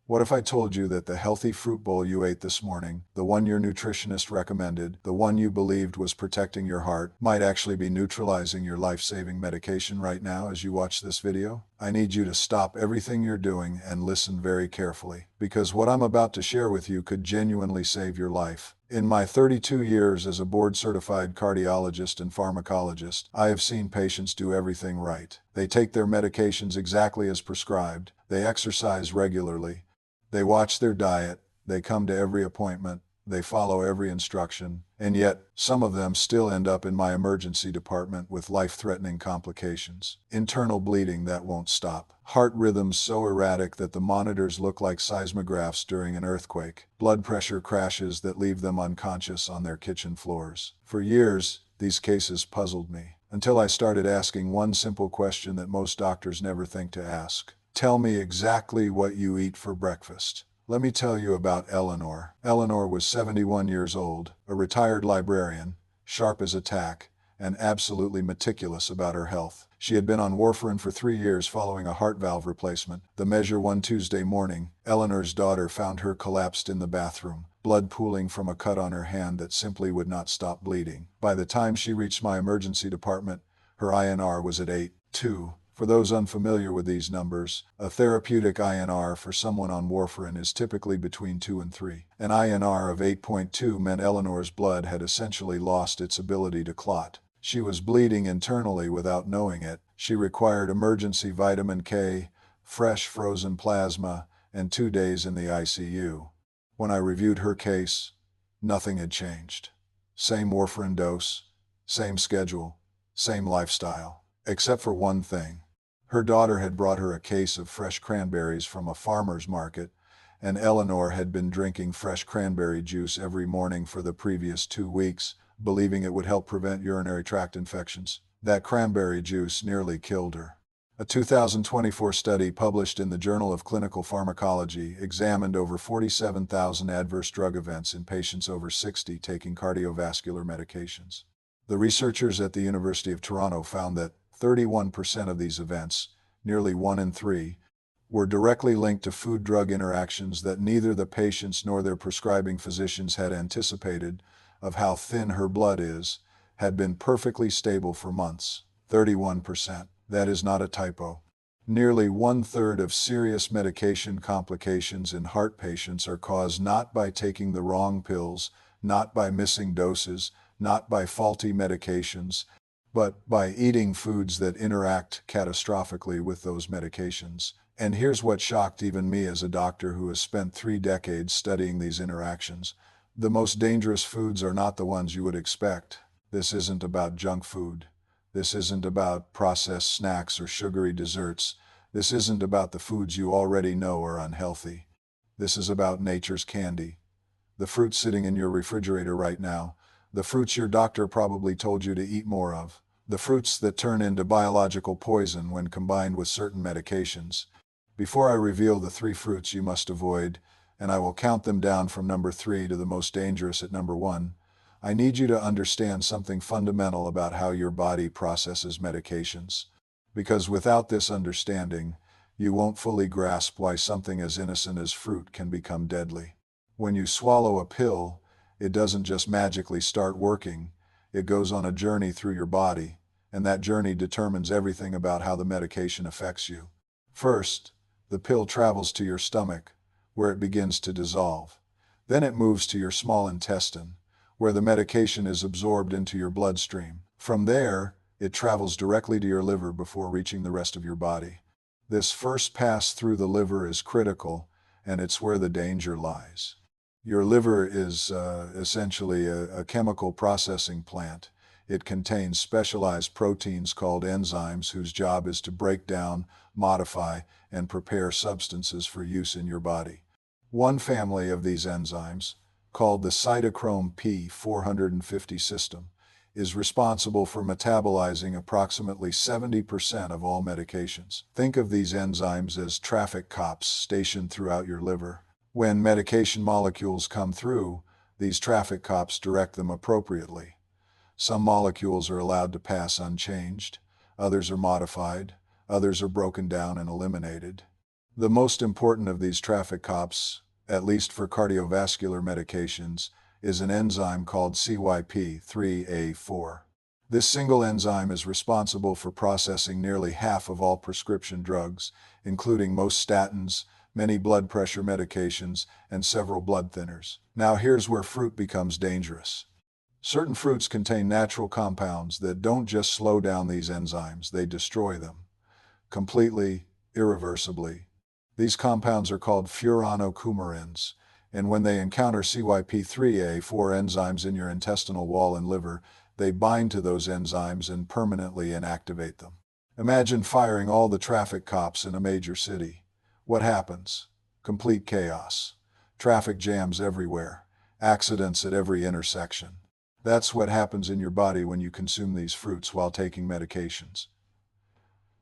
What if I told you that the healthy fruit bowl you ate this morning, the one your nutritionist recommended, the one you believed was protecting your heart, might actually be neutralizing your life-saving medication right now as you watch this video? I need you to stop everything you're doing and listen very carefully, because what I'm about to share with you could genuinely save your life. In my 32 years as a board-certified cardiologist and pharmacologist, I have seen patients do everything right. They take their medications exactly as prescribed, they exercise regularly, they watch their diet, they come to every appointment, they follow every instruction, and yet some of them still end up in my emergency department with life-threatening complications. Internal bleeding that won't stop. Heart rhythms so erratic that the monitors look like seismographs during an earthquake. Blood pressure crashes that leave them unconscious on their kitchen floors. For years, these cases puzzled me, until I started asking one simple question that most doctors never think to ask. Tell me exactly what you eat for breakfast. Let me tell you about Eleanor. Eleanor was 71 years old, a retired librarian, sharp as a tack, and absolutely meticulous about her health. She had been on warfarin for 3 years following a heart valve replacement. The measure one Tuesday morning, Eleanor's daughter found her collapsed in the bathroom, blood pooling from a cut on her hand that simply would not stop bleeding. By the time she reached my emergency department, her INR was at 8.2. For those unfamiliar with these numbers, a therapeutic INR for someone on warfarin is typically between 2 and 3. An INR of 8.2 meant Eleanor's blood had essentially lost its ability to clot. She was bleeding internally without knowing it. She required emergency vitamin K, fresh frozen plasma, and 2 days in the ICU. When I reviewed her case, nothing had changed. Same warfarin dose, same schedule, same lifestyle, except for one thing. Her daughter had brought her a case of fresh cranberries from a farmer's market, and Eleanor had been drinking fresh cranberry juice every morning for the previous 2 weeks, believing it would help prevent urinary tract infections. That cranberry juice nearly killed her. A 2024 study published in the Journal of Clinical Pharmacology examined over 47,000 adverse drug events in patients over 60 taking cardiovascular medications. The researchers at the University of Toronto found that 31% of these events, nearly 1 in 3, were directly linked to food-drug interactions that neither the patients nor their prescribing physicians had anticipated. Of how thin her blood is, had been perfectly stable for months. 31%. That is not a typo. Nearly 1/3 of serious medication complications in heart patients are caused not by taking the wrong pills, not by missing doses, not by faulty medications, but by eating foods that interact catastrophically with those medications. And here's what shocked even me as a doctor who has spent 3 decades studying these interactions. The most dangerous foods are not the ones you would expect. This isn't about junk food. This isn't about processed snacks or sugary desserts. This isn't about the foods you already know are unhealthy. This is about nature's candy. The fruit sitting in your refrigerator right now. The fruits your doctor probably told you to eat more of. The fruits that turn into biological poison when combined with certain medications. Before I reveal the 3 fruits you must avoid, and I will count them down from number 3 to the most dangerous at number 1, I need you to understand something fundamental about how your body processes medications. Because without this understanding, you won't fully grasp why something as innocent as fruit can become deadly. When you swallow a pill, it doesn't just magically start working, it goes on a journey through your body, and that journey determines everything about how the medication affects you. First, the pill travels to your stomach, where it begins to dissolve. Then it moves to your small intestine, where the medication is absorbed into your bloodstream. From there, it travels directly to your liver before reaching the rest of your body. This first pass through the liver is critical, and it's where the danger lies. Your liver is essentially a chemical processing plant. It contains specialized proteins called enzymes whose job is to break down, modify, and prepare substances for use in your body. One family of these enzymes, called the cytochrome P450 system, is responsible for metabolizing approximately 70% of all medications. Think of these enzymes as traffic cops stationed throughout your liver. When medication molecules come through, these traffic cops direct them appropriately. Some molecules are allowed to pass unchanged, others are modified, others are broken down and eliminated. The most important of these traffic cops, at least for cardiovascular medications, is an enzyme called CYP3A4. This single enzyme is responsible for processing nearly half of all prescription drugs, including most statins, many blood pressure medications, and several blood thinners. Now here's where fruit becomes dangerous. Certain fruits contain natural compounds that don't just slow down these enzymes, they destroy them. Completely, irreversibly. These compounds are called furanocoumarins, and when they encounter CYP3A4 enzymes in your intestinal wall and liver, they bind to those enzymes and permanently inactivate them. Imagine firing all the traffic cops in a major city. What happens? Complete chaos. Traffic jams everywhere. Accidents at every intersection. That's what happens in your body when you consume these fruits while taking medications.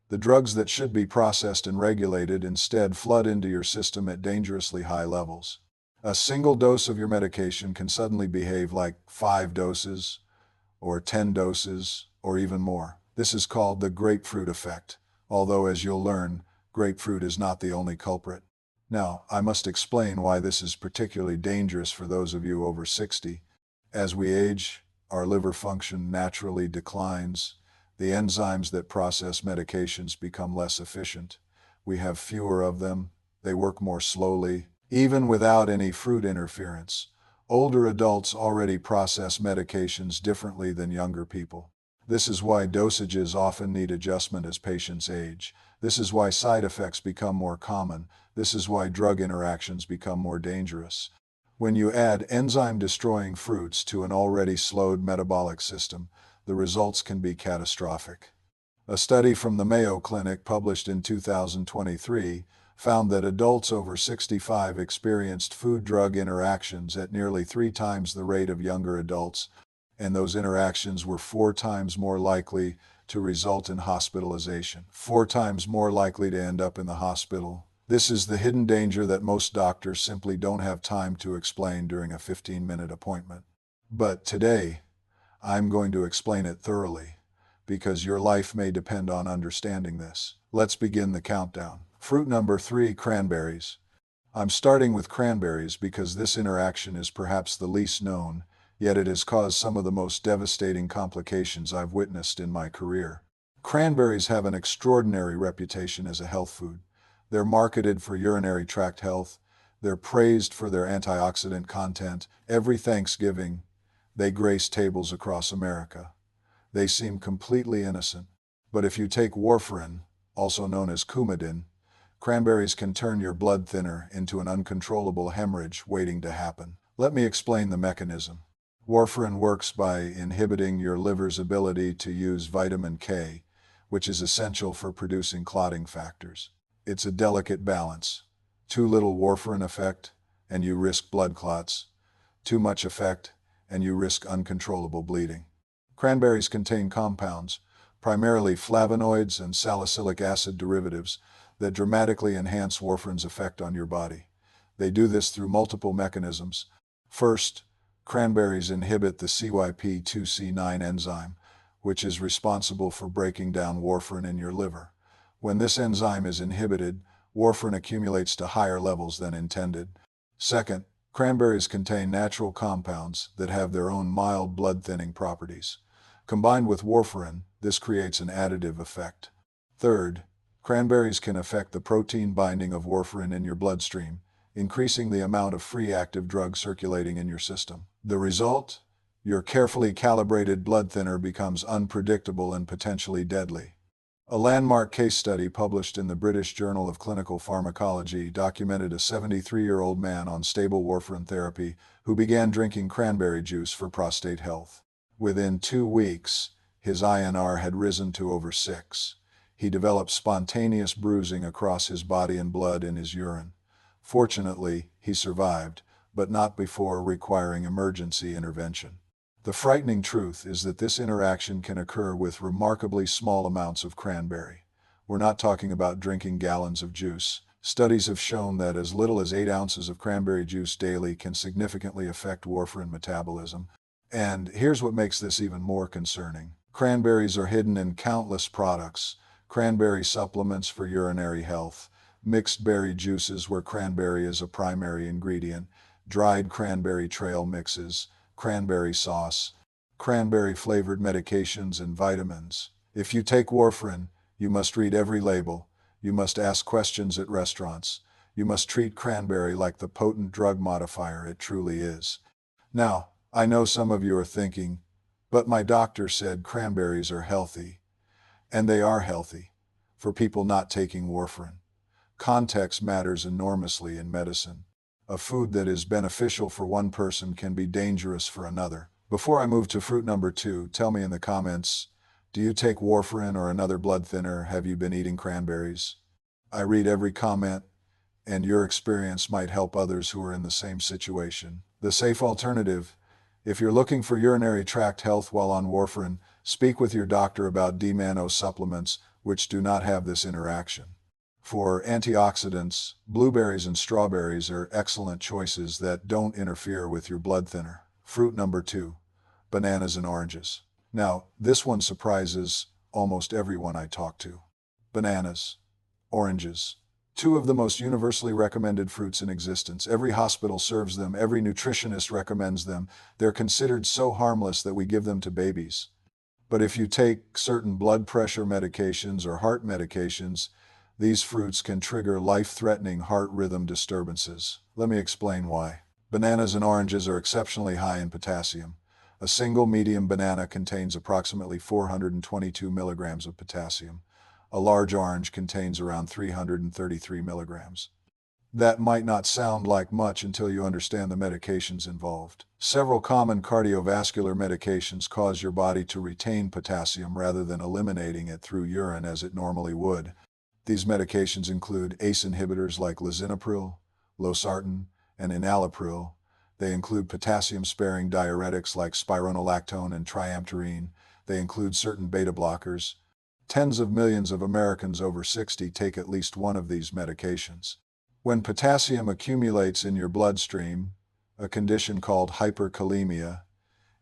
The drugs that should be processed and regulated instead flood into your system at dangerously high levels. A single dose of your medication can suddenly behave like 5 doses, or 10 doses, or even more. This is called the grapefruit effect, although as you'll learn, grapefruit is not the only culprit. Now, I must explain why this is particularly dangerous for those of you over 60. As we age, our liver function naturally declines. The enzymes that process medications become less efficient. We have fewer of them. They work more slowly. Even without any fruit interference, older adults already process medications differently than younger people. This is why dosages often need adjustment as patients age. This is why side effects become more common. This is why drug interactions become more dangerous. When you add enzyme-destroying fruits to an already slowed metabolic system, the results can be catastrophic. A study from the Mayo Clinic published in 2023 found that adults over 65 experienced food-drug interactions at nearly 3 times the rate of younger adults, and those interactions were 4 times more likely to result in hospitalization, 4 times more likely to end up in the hospital. This is the hidden danger that most doctors simply don't have time to explain during a 15-minute appointment. But today, I'm going to explain it thoroughly, because your life may depend on understanding this. Let's begin the countdown. Fruit number 3, cranberries. I'm starting with cranberries because this interaction is perhaps the least known, yet it has caused some of the most devastating complications I've witnessed in my career. Cranberries have an extraordinary reputation as a health food. They're marketed for urinary tract health. They're praised for their antioxidant content. Every Thanksgiving, they grace tables across America. They seem completely innocent. But if you take warfarin, also known as Coumadin, cranberries can turn your blood thinner into an uncontrollable hemorrhage waiting to happen. Let me explain the mechanism. Warfarin works by inhibiting your liver's ability to use vitamin K, which is essential for producing clotting factors. It's a delicate balance. Too little warfarin effect, and you risk blood clots. Too much effect, and you risk uncontrollable bleeding. Cranberries contain compounds, primarily flavonoids and salicylic acid derivatives, that dramatically enhance warfarin's effect on your body. They do this through multiple mechanisms. First, cranberries inhibit the CYP2C9 enzyme, which is responsible for breaking down warfarin in your liver. When this enzyme is inhibited, warfarin accumulates to higher levels than intended. Second, cranberries contain natural compounds that have their own mild blood-thinning properties. Combined with warfarin, this creates an additive effect. Third, cranberries can affect the protein binding of warfarin in your bloodstream, increasing the amount of free active drug circulating in your system. The result? Your carefully calibrated blood thinner becomes unpredictable and potentially deadly. A landmark case study published in the British Journal of Clinical Pharmacology documented a 73-year-old man on stable warfarin therapy who began drinking cranberry juice for prostate health. Within 2 weeks, his INR had risen to over 6. He developed spontaneous bruising across his body and blood in his urine. Fortunately, he survived, but not before requiring emergency intervention. The frightening truth is that this interaction can occur with remarkably small amounts of cranberry. We're not talking about drinking gallons of juice. Studies have shown that as little as 8 ounces of cranberry juice daily can significantly affect warfarin metabolism. And here's what makes this even more concerning. Cranberries are hidden in countless products: cranberry supplements for urinary health, mixed berry juices where cranberry is a primary ingredient, dried cranberry trail mixes, cranberry sauce, cranberry-flavored medications and vitamins. If you take warfarin, you must read every label. You must ask questions at restaurants. You must treat cranberry like the potent drug modifier it truly is. Now, I know some of you are thinking, but my doctor said cranberries are healthy. And they are healthy for people not taking warfarin. Context matters enormously in medicine. A food that is beneficial for one person can be dangerous for another. Before I move to fruit number 2, tell me in the comments, do you take warfarin or another blood thinner? Have you been eating cranberries? I read every comment, and your experience might help others who are in the same situation. The safe alternative: if you're looking for urinary tract health while on warfarin, speak with your doctor about D-mannose supplements, which do not have this interaction. For antioxidants, blueberries and strawberries are excellent choices that don't interfere with your blood thinner. Fruit number 2, bananas and oranges. Now, this one surprises almost everyone I talk to. Bananas, oranges, two of the most universally recommended fruits in existence. Every hospital serves them, every nutritionist recommends them. They're considered so harmless that we give them to babies. But if you take certain blood pressure medications or heart medications, these fruits can trigger life-threatening heart rhythm disturbances. Let me explain why. Bananas and oranges are exceptionally high in potassium. A single medium banana contains approximately 422 milligrams of potassium. A large orange contains around 333 milligrams. That might not sound like much until you understand the medications involved. Several common cardiovascular medications cause your body to retain potassium rather than eliminating it through urine as it normally would. These medications include ACE inhibitors like lisinopril, losartan, and enalapril. They include potassium-sparing diuretics like spironolactone and triamterene. They include certain beta blockers. Tens of millions of Americans over 60 take at least one of these medications. When potassium accumulates in your bloodstream, a condition called hyperkalemia,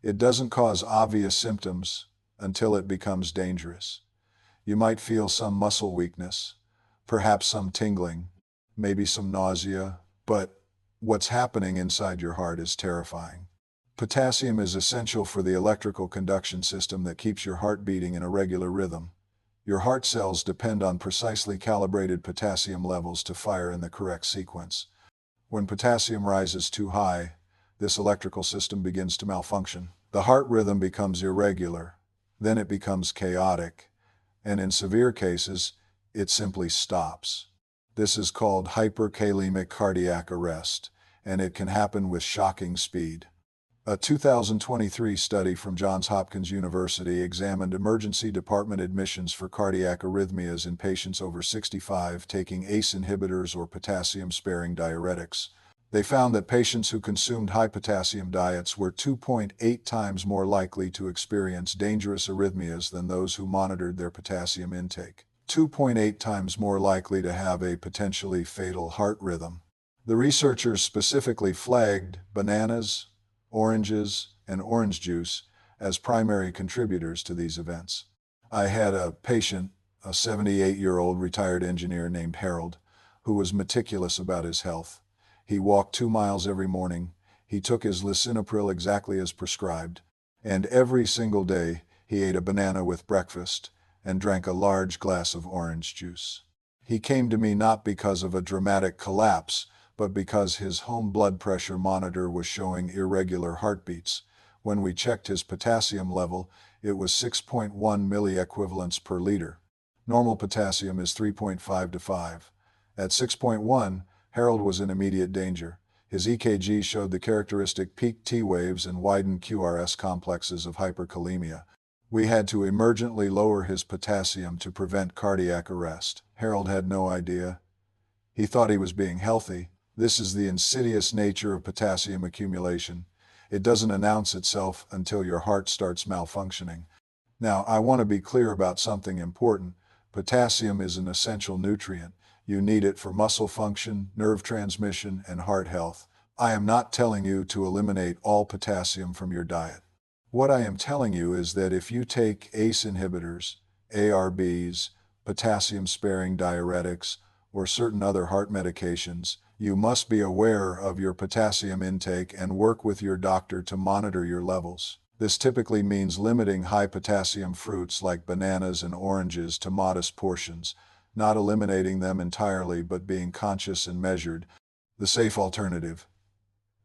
it doesn't cause obvious symptoms until it becomes dangerous. You might feel some muscle weakness, perhaps some tingling, maybe some nausea, but what's happening inside your heart is terrifying. Potassium is essential for the electrical conduction system that keeps your heart beating in a regular rhythm. Your heart cells depend on precisely calibrated potassium levels to fire in the correct sequence. When potassium rises too high, this electrical system begins to malfunction. The heart rhythm becomes irregular, then it becomes chaotic, and in severe cases, it simply stops. This is called hyperkalemic cardiac arrest, and it can happen with shocking speed. A 2023 study from Johns Hopkins University examined emergency department admissions for cardiac arrhythmias in patients over 65 taking ACE inhibitors or potassium-sparing diuretics. They found that patients who consumed high-potassium diets were 2.8 times more likely to experience dangerous arrhythmias than those who monitored their potassium intake. 2.8 times more likely to have a potentially fatal heart rhythm. The researchers specifically flagged bananas, oranges, and orange juice as primary contributors to these events. I had a patient, a 78-year-old retired engineer named Harold, who was meticulous about his health. He walked 2 miles every morning, he took his lisinopril exactly as prescribed, and every single day he ate a banana with breakfast and drank a large glass of orange juice. He came to me not because of a dramatic collapse, but because his home blood pressure monitor was showing irregular heartbeats. When we checked his potassium level, it was 6.1 milliequivalents per liter. Normal potassium is 3.5 to 5. At 6.1, Harold was in immediate danger. His EKG showed the characteristic peak T waves and widened QRS complexes of hyperkalemia. We had to emergently lower his potassium to prevent cardiac arrest. Harold had no idea. He thought he was being healthy. This is the insidious nature of potassium accumulation. It doesn't announce itself until your heart starts malfunctioning. Now, I want to be clear about something important. Potassium is an essential nutrient. You need it for muscle function, nerve transmission, and heart health. I am not telling you to eliminate all potassium from your diet. What I am telling you is that if you take ACE inhibitors, ARBs, potassium-sparing diuretics, or certain other heart medications, you must be aware of your potassium intake and work with your doctor to monitor your levels. This typically means limiting high potassium fruits like bananas and oranges to modest portions, not eliminating them entirely but being conscious and measured. The safe alternative.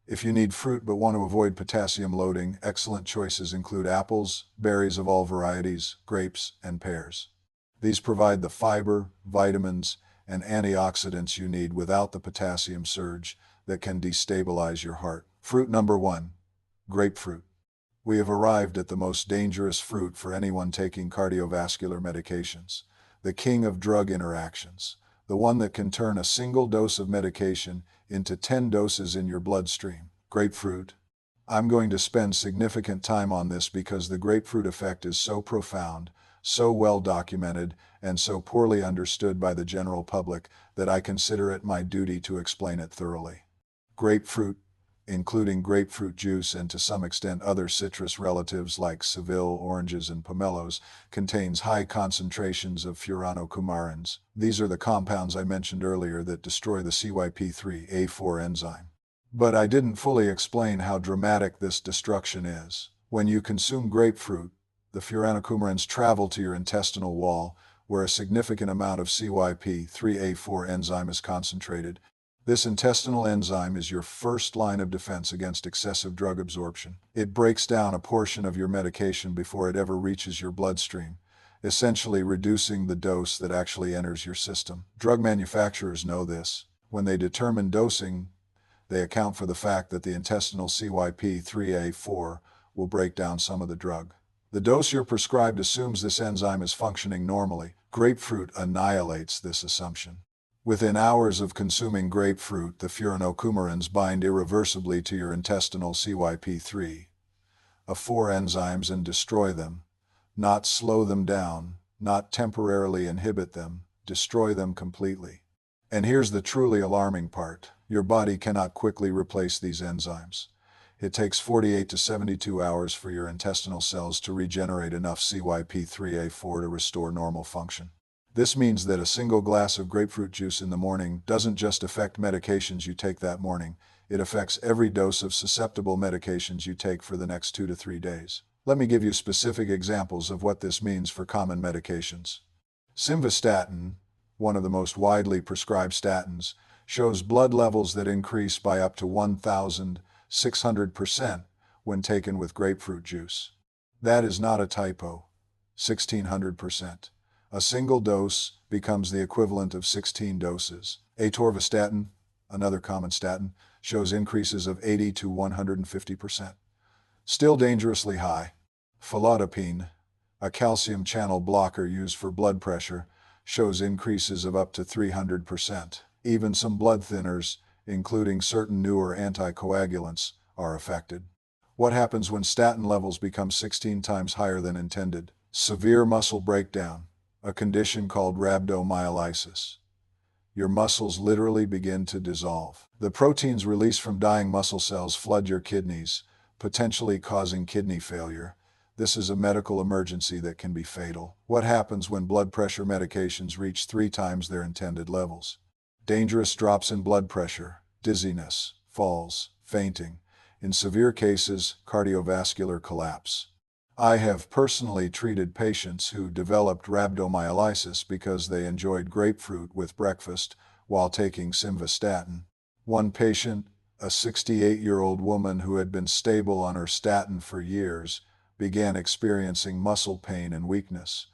If you need fruit but want to avoid potassium loading, excellent choices include apples, berries of all varieties, grapes, and pears. These provide the fiber, vitamins, and antioxidants you need without the potassium surge that can destabilize your heart. Fruit number 1. Grapefruit. We have arrived at the most dangerous fruit for anyone taking cardiovascular medications, the king of drug interactions, the one that can turn a single dose of medication into 10 doses in your bloodstream. Grapefruit. I'm going to spend significant time on this because the grapefruit effect is so profound, so well documented, and so poorly understood by the general public that I consider it my duty to explain it thoroughly. Grapefruit, including grapefruit juice and to some extent other citrus relatives like Seville oranges and pomelos, contains high concentrations of furanocoumarins. These are the compounds I mentioned earlier that destroy the CYP3A4 enzyme. But I didn't fully explain how dramatic this destruction is. When you consume grapefruit, the furanocoumarins travel to your intestinal wall, where a significant amount of CYP3A4 enzyme is concentrated. This intestinal enzyme is your first line of defense against excessive drug absorption. It breaks down a portion of your medication before it ever reaches your bloodstream, essentially reducing the dose that actually enters your system. Drug manufacturers know this. When they determine dosing, they account for the fact that the intestinal CYP3A4 will break down some of the drug. The dose you're prescribed assumes this enzyme is functioning normally. Grapefruit annihilates this assumption. Within hours of consuming grapefruit, the furanocoumarins bind irreversibly to your intestinal CYP3A4 enzymes and destroy them. Not slow them down, not temporarily inhibit them, destroy them completely. And here's the truly alarming part. Your body cannot quickly replace these enzymes. It takes 48 to 72 hours for your intestinal cells to regenerate enough CYP3A4 to restore normal function. This means that a single glass of grapefruit juice in the morning doesn't just affect medications you take that morning, it affects every dose of susceptible medications you take for the next 2 to 3 days. Let me give you specific examples of what this means for common medications. Simvastatin, one of the most widely prescribed statins, shows blood levels that increase by up to 1,600% when taken with grapefruit juice. That is not a typo. 1,600%. A single dose becomes the equivalent of 16 doses. Atorvastatin, another common statin, shows increases of 80 to 150%. Still dangerously high. Felodipine, a calcium channel blocker used for blood pressure, shows increases of up to 300%. Even some blood thinners, including certain newer anticoagulants, are affected. What happens when statin levels become 16 times higher than intended? Severe muscle breakdown, a condition called rhabdomyolysis. Your muscles literally begin to dissolve. The proteins released from dying muscle cells flood your kidneys, potentially causing kidney failure. This is a medical emergency that can be fatal. What happens when blood pressure medications reach 3 times their intended levels? Dangerous drops in blood pressure, dizziness, falls, fainting. In severe cases, cardiovascular collapse. I have personally treated patients who developed rhabdomyolysis because they enjoyed grapefruit with breakfast while taking simvastatin. One patient, a 68-year-old woman who had been stable on her statin for years, began experiencing muscle pain and weakness.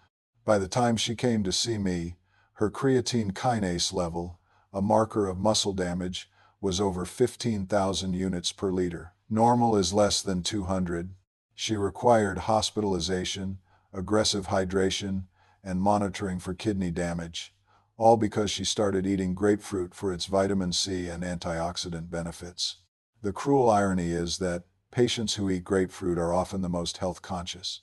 By the time she came to see me, her creatine kinase level, a marker of muscle damage, was over 15,000 units per liter. Normal is less than 200. She required hospitalization, aggressive hydration, and monitoring for kidney damage, all because she started eating grapefruit for its vitamin C and antioxidant benefits. The cruel irony is that patients who eat grapefruit are often the most health conscious.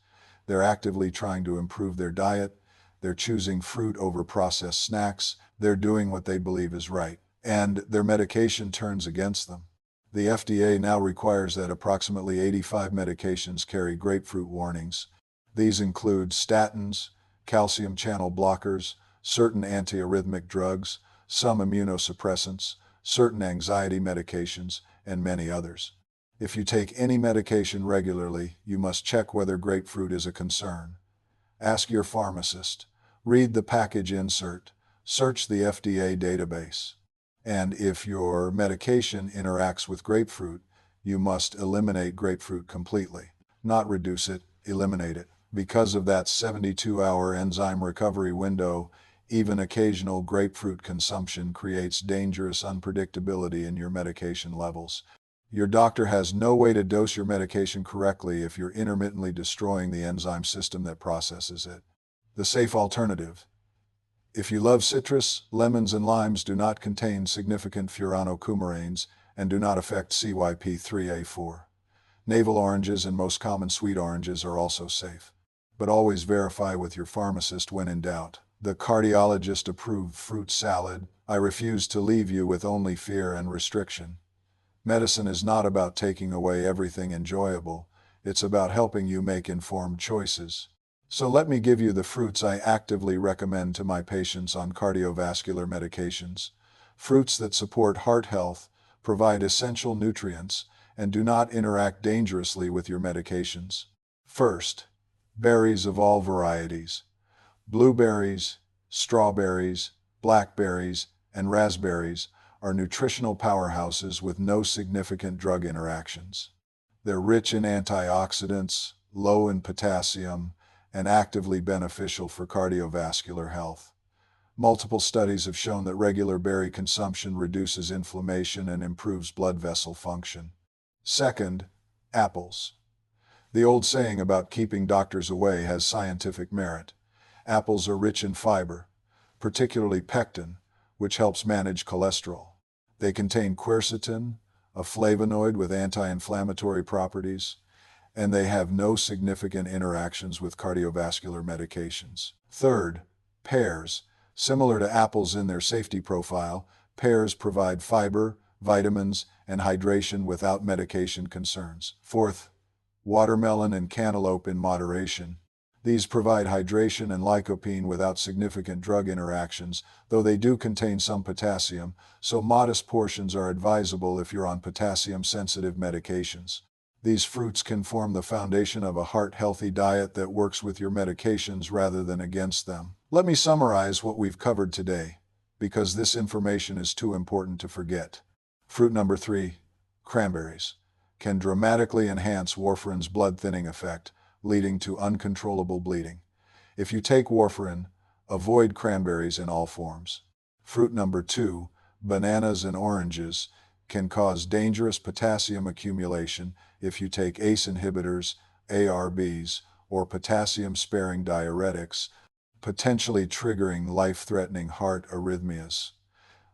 They're actively trying to improve their diet, they're choosing fruit over processed snacks, they're doing what they believe is right, and their medication turns against them. The FDA now requires that approximately 85 medications carry grapefruit warnings. These include statins, calcium channel blockers, certain antiarrhythmic drugs, some immunosuppressants, certain anxiety medications, and many others. If you take any medication regularly, you must check whether grapefruit is a concern. Ask your pharmacist. Read the package insert. Search the FDA database. And if your medication interacts with grapefruit, you must eliminate grapefruit completely. Not reduce it, eliminate it. Because of that 72-hour enzyme recovery window, even occasional grapefruit consumption creates dangerous unpredictability in your medication levels. Your doctor has no way to dose your medication correctly if you're intermittently destroying the enzyme system that processes it. The safe alternative. If you love citrus, lemons and limes do not contain significant furanocoumarines and do not affect CYP3A4. Navel oranges and most common sweet oranges are also safe. But always verify with your pharmacist when in doubt. The cardiologist-approved fruit salad. I refuse to leave you with only fear and restriction. Medicine is not about taking away everything enjoyable. It's about helping you make informed choices. So let me give you the fruits I actively recommend to my patients on cardiovascular medications. Fruits that support heart health, provide essential nutrients, and do not interact dangerously with your medications. First, berries of all varieties. Blueberries, strawberries, blackberries, and raspberries are nutritional powerhouses with no significant drug interactions. They're rich in antioxidants, low in potassium, and actively beneficial for cardiovascular health. Multiple studies have shown that regular berry consumption reduces inflammation and improves blood vessel function. Second, apples. The old saying about keeping doctors away has scientific merit. Apples are rich in fiber, particularly pectin, which helps manage cholesterol. They contain quercetin, a flavonoid with anti-inflammatory properties, and they have no significant interactions with cardiovascular medications. Third, pears. Similar to apples in their safety profile, pears provide fiber, vitamins, and hydration without medication concerns. Fourth, watermelon and cantaloupe in moderation. These provide hydration and lycopene without significant drug interactions, though they do contain some potassium, so modest portions are advisable if you're on potassium-sensitive medications. These fruits can form the foundation of a heart-healthy diet that works with your medications rather than against them. Let me summarize what we've covered today, because this information is too important to forget. Fruit number 3, cranberries, can dramatically enhance warfarin's blood-thinning effect, leading to uncontrollable bleeding. If you take warfarin, avoid cranberries in all forms. Fruit number 2, bananas and oranges, can cause dangerous potassium accumulation if you take ACE inhibitors, ARBs, or potassium-sparing diuretics, potentially triggering life-threatening heart arrhythmias.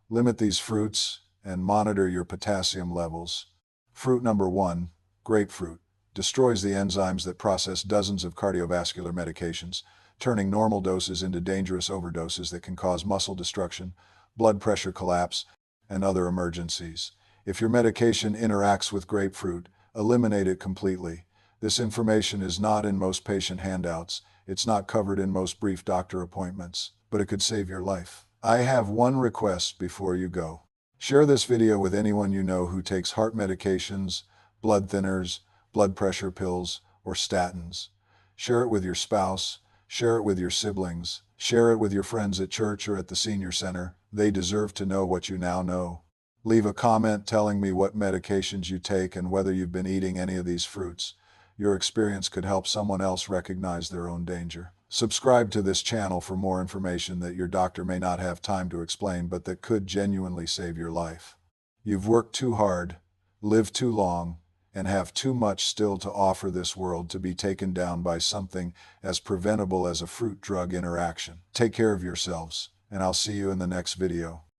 Limit these fruits and monitor your potassium levels. Fruit number 1, grapefruit, destroys the enzymes that process dozens of cardiovascular medications, turning normal doses into dangerous overdoses that can cause muscle destruction, blood pressure collapse, and other emergencies. If your medication interacts with grapefruit, eliminate it completely. This information is not in most patient handouts. It's not covered in most brief doctor appointments, but it could save your life. I have one request before you go. Share this video with anyone you know who takes heart medications, blood thinners, blood pressure pills, or statins. Share it with your spouse. Share it with your siblings. Share it with your friends at church or at the senior center. They deserve to know what you now know. Leave a comment telling me what medications you take and whether you've been eating any of these fruits. Your experience could help someone else recognize their own danger. Subscribe to this channel for more information that your doctor may not have time to explain, but that could genuinely save your life. You've worked too hard, lived too long, and have too much still to offer this world to be taken down by something as preventable as a fruit-drug interaction. Take care of yourselves, and I'll see you in the next video.